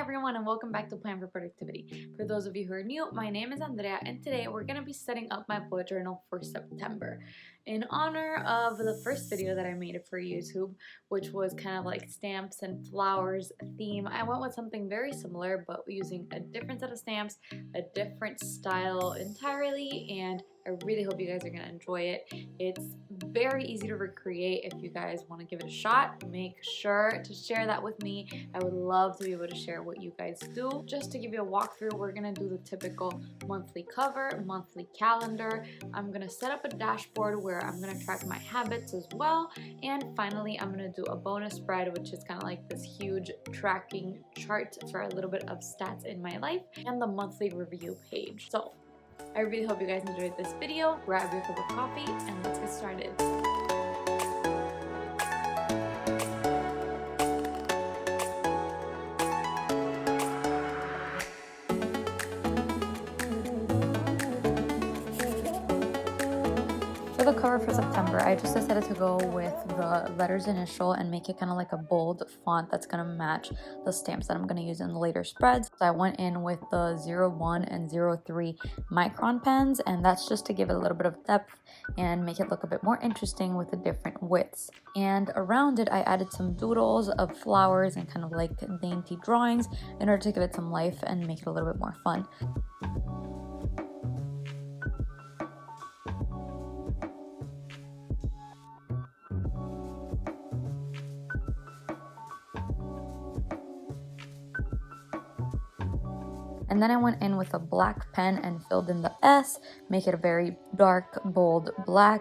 everyone, and welcome back to Plan for Productivity. For those of you who are new, my name is Andrea, and today we're going to be setting up my bullet journal for September. In honor of the first video that I made for YouTube, which was kind of like stamps and flowers theme, I went with something very similar, but using a different set of stamps, a different style entirely, and I really hope you guys are going to enjoy it. It's very easy to recreate. If you guys want to give it a shot, make sure to share that with me. I would love to be able to share what you guys do. Just to give you a walkthrough, we're going to do the typical monthly cover, monthly calendar. I'm going to set up a dashboard where I'm going to track my habits as well. And finally, I'm going to do a bonus spread, which is kind of like this huge tracking chart for a little bit of stats in my life, and the monthly review page. So I really hope you guys enjoyed this video. Grab your cup of coffee and let's get started. For the cover for September, I just decided to go with the letters initial and make it kind of like a bold font that's going to match the stamps that I'm going to use in the later spreads. So I went in with the 01 and 03 micron pens, and that's just to give it a little bit of depth and make it look a bit more interesting with the different widths. And around it, I added some doodles of flowers and kind of like dainty drawings in order to give it some life and make it a little bit more fun. And then I went in with a black pen and filled in the S, make it a very dark, bold black.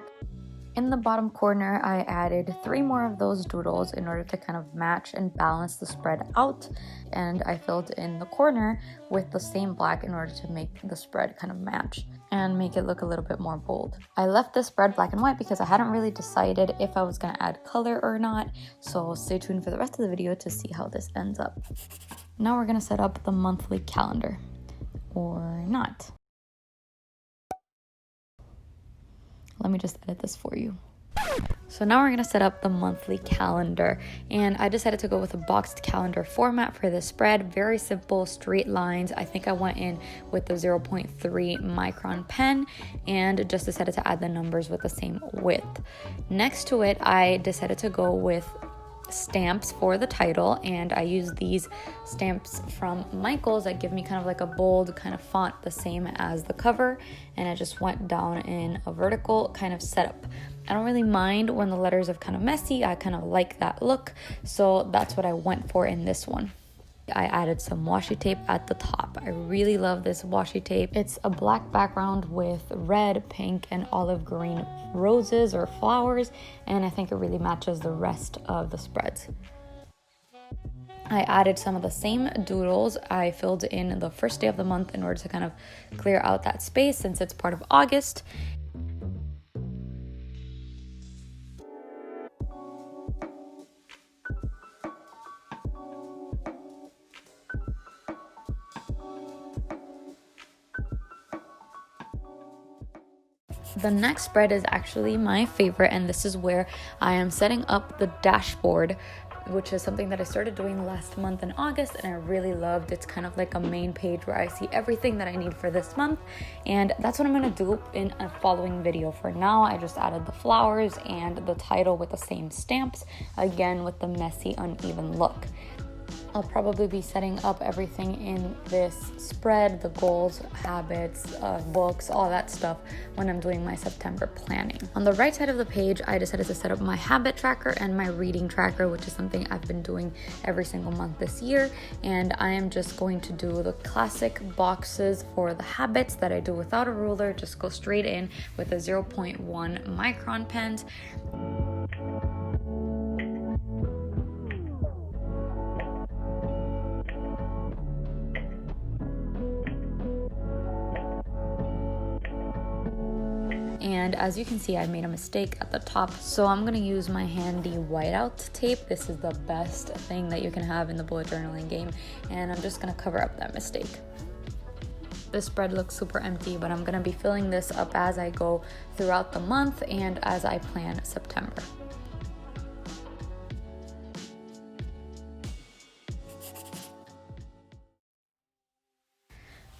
In the bottom corner, I added 3 more of those doodles in order to kind of match and balance the spread out. And I filled in the corner with the same black in order to make the spread kind of match and make it look a little bit more bold. I left this spread black and white because I hadn't really decided if I was going to add color or not. So stay tuned for the rest of the video to see how this ends up. Now we're going to set up the monthly calendar, or not. Let me just edit this for you. So now we're going to set up the monthly calendar, and I decided to go with a boxed calendar format for this spread. Very simple, straight lines. I think I went in with the 0.3 micron pen and just decided to add the numbers with the same width. Next to it, I decided to go with stamps for the title, and I use these stamps from Michaels that give me kind of like a bold kind of font, the same as the cover, and I just went down in a vertical kind of setup. I don't really mind when the letters are kind of messy. I kind of like that look, so that's what I went for in this one. I added some washi tape at the top. I really love this washi tape. It's a black background with red, pink, and olive green roses or flowers, and I think it really matches the rest of the spreads. I added some of the same doodles I filled in the first day of the month in order to kind of clear out that space since it's part of August. The next spread is actually my favorite, and this is where I am setting up the dashboard, which is something that I started doing last month in August, and I really loved. It's kind of like a main page where I see everything that I need for this month, and that's what I'm going to do in a following video. For now, I just added the flowers and the title with the same stamps, again with the messy, uneven look. I'll probably be setting up everything in this spread, the goals, habits, books, all that stuff when I'm doing my September planning. On the right side of the page, I decided to set up my habit tracker and my reading tracker, which is something I've been doing every single month this year. And I am just going to do the classic boxes for the habits that I do without a ruler, just go straight in with a 0.1 micron pens. And as you can see, I made a mistake at the top, so I'm going to use my handy whiteout tape. This is the best thing that you can have in the bullet journaling game, and I'm just going to cover up that mistake. This spread looks super empty, but I'm going to be filling this up as I go throughout the month and as I plan September.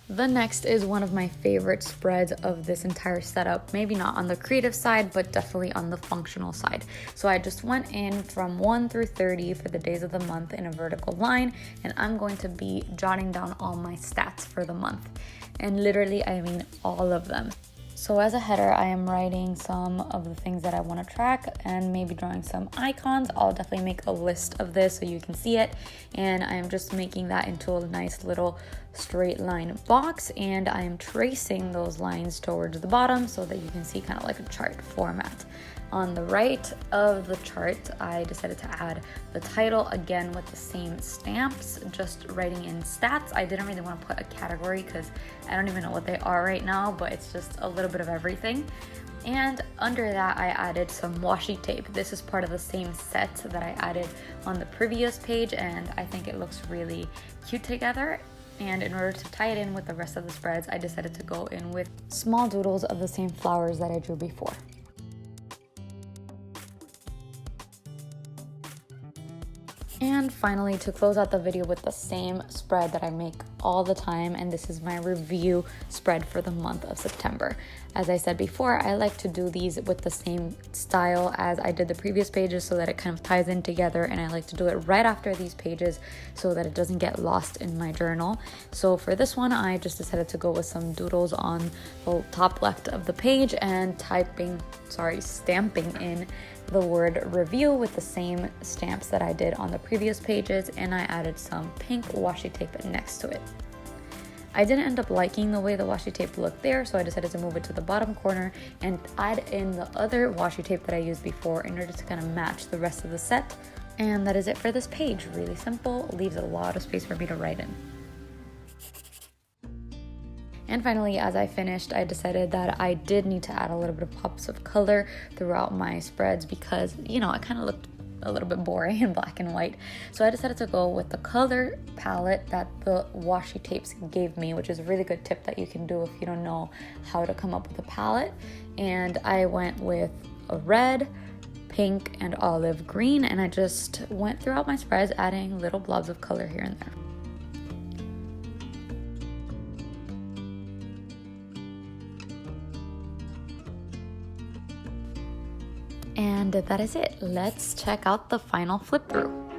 The next is one of my favorite spreads of this entire setup. Maybe not on the creative side, but definitely on the functional side. So I just went in from 1 through 30 for the days of the month in a vertical line, and I'm going to be jotting down all my stats for the month. And literally, I mean all of them. So as a header, I am writing some of the things that I want to track and maybe drawing some icons. I'll definitely make a list of this so you can see it. And I am just making that into a nice little straight line box, and I am tracing those lines towards the bottom so that you can see kind of like a chart format. On the right of the chart, I decided to add the title again with the same stamps, just writing in stats. I didn't really want to put a category because I don't even know what they are right now, but it's just a little bit of everything. And under that, I added some washi tape. This is part of the same set that I added on the previous page, and I think it looks really cute together. And in order to tie it in with the rest of the spreads, I decided to go in with small doodles of the same flowers that I drew before. And finally, to close out the video with the same spread that I make all the time, and this is my review spread for the month of September. As I said before, I like to do these with the same style as I did the previous pages so that it kind of ties in together, and I like to do it right after these pages so that it doesn't get lost in my journal. So for this one, I just decided to go with some doodles on the top left of the page and stamping in the word review with the same stamps that I did on the previous pages, and I added some pink washi tape next to it. I didn't end up liking the way the washi tape looked there, so I decided to move it to the bottom corner and add in the other washi tape that I used before in order to kind of match the rest of the set. And that is it for this page. Really simple, leaves a lot of space for me to write in. And finally, as I finished, I decided that I did need to add a little bit of pops of color throughout my spreads because, you know, it kind of looked a little bit boring in black and white. So I decided to go with the color palette that the washi tapes gave me, which is a really good tip that you can do if you don't know how to come up with a palette. And I went with a red, pink, and olive green, and I just went throughout my spreads adding little blobs of color here and there. And that is it. Let's check out the final flip through.